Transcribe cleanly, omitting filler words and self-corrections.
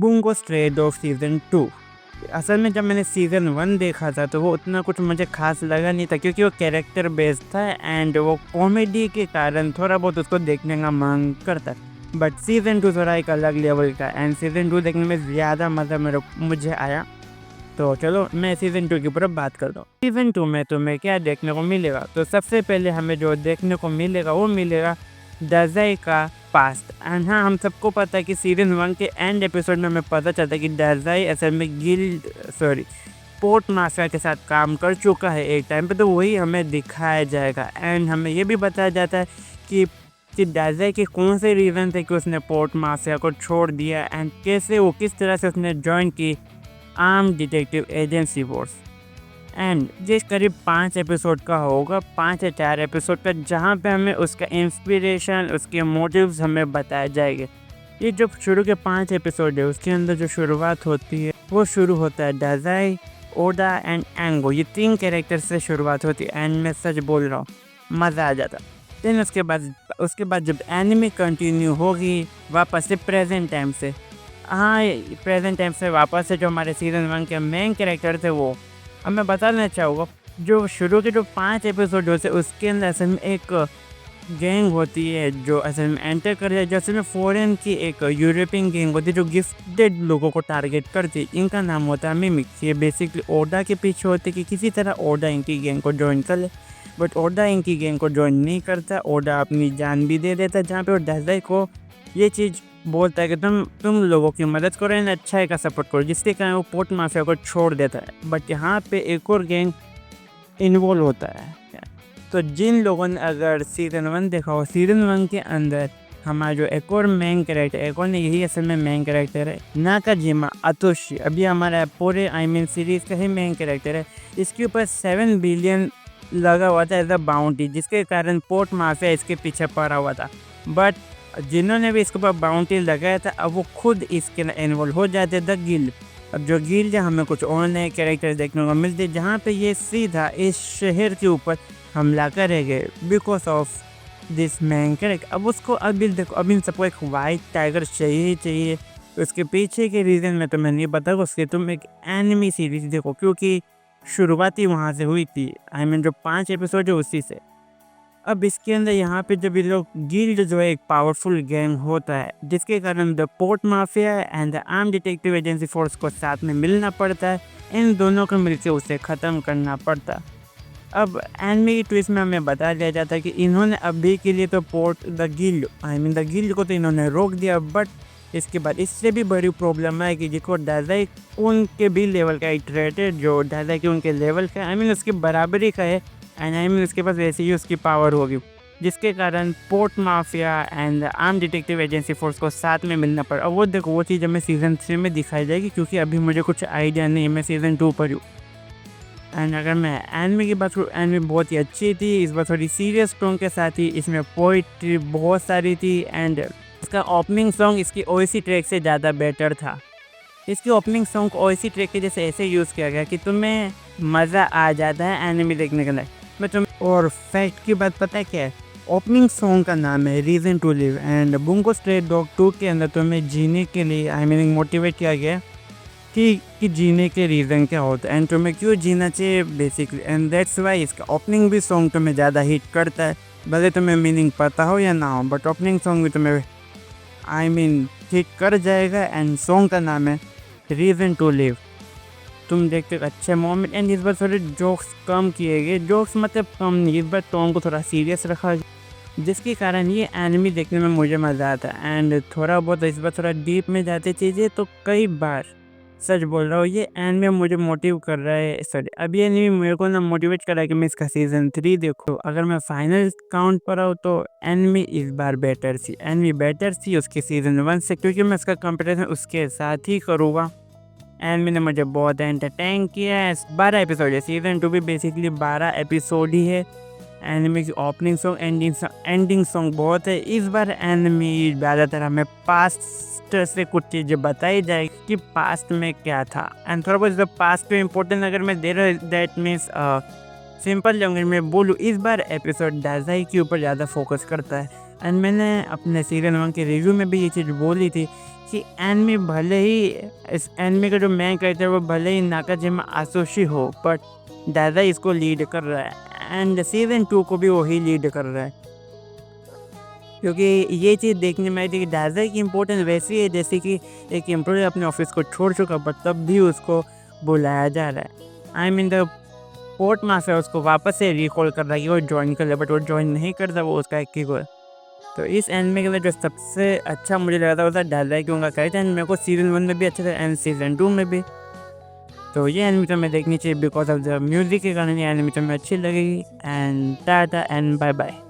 बुंगो stray dog season 2। असल में जब मैंने सीज़न 1 देखा था तो वो उतना कुछ मुझे खास लगा नहीं था, क्योंकि वो कैरेक्टर बेस्ड था एंड वो कॉमेडी के कारण थोड़ा बहुत उसको देखने का मन करता। बट सीज़न 2 थोड़ा एक अलग लेवल का एंड सीज़न 2 देखने में ज़्यादा मज़ा मुझे आया। तो चलो मैं सीज़न 2 के ऊपर बात करता हूँ। सीज़न 2 में तुम्हें क्या देखने को मिलेगा, तो सबसे पहले हमें जो देखने को मिलेगा वो मिलेगा दाज़ाई का पास्ट। एंड हाँ, हम सबको पता है कि सीज़न 1 के एंड एपिसोड में हमें पता चलता है कि दाज़ाई असल में पोर्ट माफिया के साथ काम कर चुका है एक टाइम पे, तो वही हमें दिखाया जाएगा। एंड हमें ये भी बताया जाता है कि दाज़ाई के कौन से रीज़न थे कि उसने पोर्ट माफिया को छोड़ दिया एंड कैसे वो किस तरह से उसने ज्वाइन की arm detective agency force. And जिस करीब 5 एपिसोड का होगा, 5 या 4 एपिसोड का, जहाँ पे हमें उसका इंस्पिरेशन, उसके मोटिव्स हमें बताए जाएंगे। ये जो शुरू के 5 एपिसोड है उसके अंदर जो शुरुआत होती है वो शुरू होता है दाज़ाई, ओडा एंड एंगो, ये 3 कैरेक्टर से शुरुआत होती है। एंड मैं सच बोल रहा हूँ, मज़ा आ जाता। देन उसके बाद जब एनिमे कंटिन्यू होगी वापस से प्रेजेंट टाइम से, हाँ प्रेजेंट टाइम से वापस से, जो हमारे सीज़न 1 के मेन कैरेक्टर थे वो, अब मैं बताना चाहूँगा जो शुरू के जो 5 एपिसोड होते हैं उसके अंदर असल में एक गैंग होती है जो असल में एंटर कर जाए, जो असल में फ़ॉरेन की एक यूरोपियन गैंग होती है जो गिफ्टेड लोगों को टारगेट करती है। इनका नाम होता है मिमिक्स। ये बेसिकली ओडा के पीछे होते कि किसी तरह ओडा इनकी गैंग को ज्वाइन कर ले, बट ओडा इनकी गैंग को ज्वाइन नहीं करता। ओडा अपनी जान भी दे देता है, जहाँ पे वो दाज़ाई को ये चीज़ बोलता है कि तुम लोगों की मदद करो एंड अच्छाई का सपोर्ट करो, जिसके कारण वो पोर्ट माफिया को छोड़ देता है। बट यहाँ पे एक और गैंग इन्वॉल्व होता है। तो जिन लोगों ने अगर सीज़न 1 देखा हो, सीज़न 1 के अंदर हमारा जो एक और मेन कैरेक्टर, एक और नहीं, यही असल में मेन कैरेक्टर है, नाकाजिमा अतोशी। अभी हमारा पूरे सीरीज़ का ही मेन कैरेक्टर है। इसके ऊपर 7 बिलियन लगा हुआ था एज अ बाउंटी, जिसके कारण पोर्ट माफिया इसके पीछे पड़ा हुआ था। बट जिन्होंने भी इसके ऊपर बाउंटी लगाया था, अब वो खुद इसके इन्वॉल्व हो जाते द गिल्ड। अब जो गिल्ड है, हमें कुछ और नए कैरेक्टर देखने को मिलते, जहाँ पे ये सीधा इस शहर के ऊपर हमला करेंगे because of this man character. अब उसको अभी देखो, अभी सबको एक वाइट टाइगर चाहिए। उसके पीछे के रीज़न में तुम्हें नहीं पता, उसके तुम एक एनिमी सीरीज देखो, क्योंकि शुरुआती वहाँ से हुई थी। जो 5 एपिसोड है उसी से। अब इसके अंदर यहाँ पे जब ये लोग गिल्ड जो है एक पावरफुल गैंग होता है, जिसके कारण the port mafia and the arm detective agency force को साथ में मिलना पड़ता है। इन दोनों को मिलकर उसे ख़त्म करना पड़ता। अब एनिमे की ट्विस्ट में हमें बता दिया जाता है कि इन्होंने अभी के लिए तो द गिल्ड को तो इन्होंने रोक दिया, बट इसके बाद इससे भी बड़ी प्रॉब्लम है कि जिसको दाज़ाई उनके भी लेवल का एक थ्रेट है, जो दाज़ाई के उनके लेवल का उसकी बराबरी का है एंड उसके पास वैसे ही उसकी पावर होगी, जिसके कारण port mafia and arm detective agency force को साथ में मिलना पड़ा। अब वो देखो, वो चीज़ हमें सीज़न 3 में दिखाई जाएगी, क्योंकि अभी मुझे कुछ आइडिया नहीं है, मैं सीज़न 2 पर हूँ। एंड अगर मैं एनिमे की बात करूँ, एनिमे बहुत ही अच्छी थी। इस बार थोड़ी सीरियस टोन के साथ ही इसमें पोइट्री बहुत सारी थी एंड इसका ओपनिंग सॉन्ग इसकी ओएसी ट्रैक से ज़्यादा बेटर था। इसकी ओपनिंग सॉन्ग को ओएसी ट्रैक के जैसे ऐसे यूज़ किया गया कि तुम्हें मज़ा आ जाता है एनिमे देखने के लिए। मैं तुम्हें और फैक्ट की बात पता है क्या है, ओपनिंग सॉन्ग का नाम है reason to live and Bungo stray dog 2 के अंदर तुम्हें जीने के लिए मोटिवेट किया गया कि जीने के रीज़न क्या होता है एंड तुम्हें क्यों जीना चाहिए बेसिकली। एंड दैट्स वाई इसका ओपनिंग भी सॉन्ग तुम्हें ज़्यादा हिट करता है, भले तुम्हें मीनिंग पता हो या ना हो, बट ओपनिंग सॉन्ग भी तुम्हें हिट कर जाएगा। एंड सॉन्ग का नाम है रीज़न टू लिव। तुम देखते अच्छे मोमेंट एंड इस बार थोड़े जोक्स कम किए गए, जोक्स मतलब कम, इस बार टोन को थोड़ा सीरियस रखा, जिसके कारण ये एनिमे देखने में मुझे मज़ा आता है। एंड थोड़ा बहुत इस बार थोड़ा डीप में जाते चीज़ें, तो कई बार सच बोल रहा हूँ, ये एनिमे मुझे मोटिव कर रहा है। सॉरी, अब ये एनिमे मेरे को ना मोटिवेट कर रहा है कि मैं इसका सीज़न 3 देखूँ। अगर मैं फाइनल काउंट पर आऊँ तो एनिमे इस बार बेटर थी उसके सीज़न 1 से, क्योंकि मैं इसका कंपैरिजन उसके साथ ही करूँगा। एनिमे ने मुझे बहुत एंटरटेन किया है। 12 एपिसोड है, सीज़न 2 भी बेसिकली 12 एपिसोड ही है। एनिमे की ओपनिंग सॉन्ग, एंडिंग सॉन्ग बहुत है। इस बार एनिमे ज़्यादातर हमें पास्ट से कुछ चीज़ें बताई जाएगी कि पास्ट में क्या था एंड थोड़ा बहुत पास्ट पे इम्पोर्टेंट अगर मैं दे रहा, दैट मीन्स सिंपल लैंग्वेज में बोलूँ, इस बार एपिसोड दाज़ाई के ऊपर ज़्यादा फोकस करता है। एंड मैंने अपने सीज़न 1 के रिव्यू में भी ये चीज़ बोली थी कि एनिमे भले ही इस एनिमे का जो मेन कैरेक्टर वो भले ही नाकाजिमा आसुशी हो, बट दादाई इसको लीड कर रहा है एंड सीज़न 2 को भी वही लीड कर रहा है। क्योंकि ये चीज़ देखने में आई थी कि दादाई की इम्पोर्टेंस वैसी है जैसे कि एक एम्प्लॉय अपने ऑफिस को छोड़ चुका, बट तब भी उसको बुलाया जा रहा है। I mean the port master उसको वापस से रिकॉल कर रहा है कि वो ज्वाइन कर ले, बट वो ज्वाइन नहीं करता, वो उसका एक ही गोल। तो इस एनिमे के लिए जो सबसे अच्छा मुझे लगा था वो था दादाई की उनका कैरेक्टर, एंड मेरे को सीज़न 1 में भी अच्छा था एंड सीज़न 2 में भी। तो ये एनिमे तो मैं देखनी चाहिए बिकॉज ऑफ द म्यूज़िक के कारण ये एनिमे तो मैं अच्छी लगेगी। And tata and bye bye.